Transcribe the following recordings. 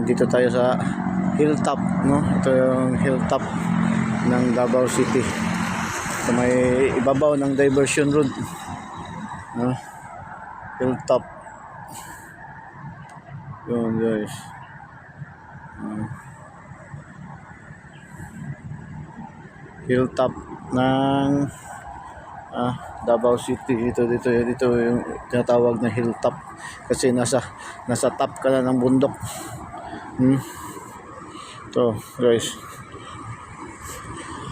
Dito tayo sa hilltop, no? Ito yung hilltop ng Davao City. Sa may ibabaw ng diversion road, no? Hilltop. Yun guys. Hilltop ng Davao City. Dito yung tinatawag na hilltop kasi nasa top ka na ng bundok. Ito guys,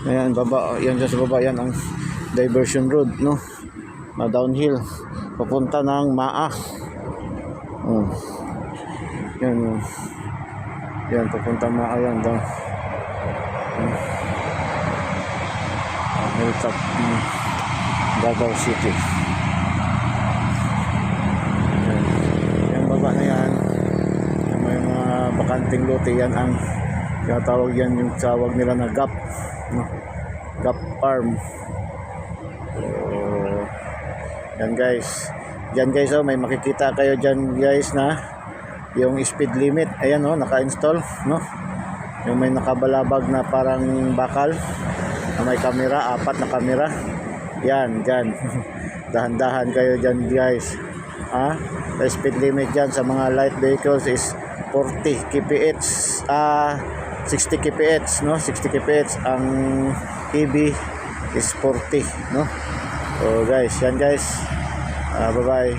ayan baba, yan sa baba, yan ang diversion road, no, na downhill papunta ng Maa. Yan papunta Maa, yan down. Hilltop Davao City. Yan baba na yan, may mga bakanting lote, yan ang tinatawag, yan yung tawag nila na gap, no? Gap farm. So, yan guys, oh, may makikita kayo dyan guys na yung speed limit, ayan, oh, naka-install, no? Yung may nakabalabag na parang bakal na may camera, 4 na camera, yan dyan. Dahan-dahan kayo dyan guys, the speed limit dyan sa mga light vehicles is 40 kph, 60 kph, no? 60 kph. Ang heavy is 40, no? So guys, yan guys, bye bye.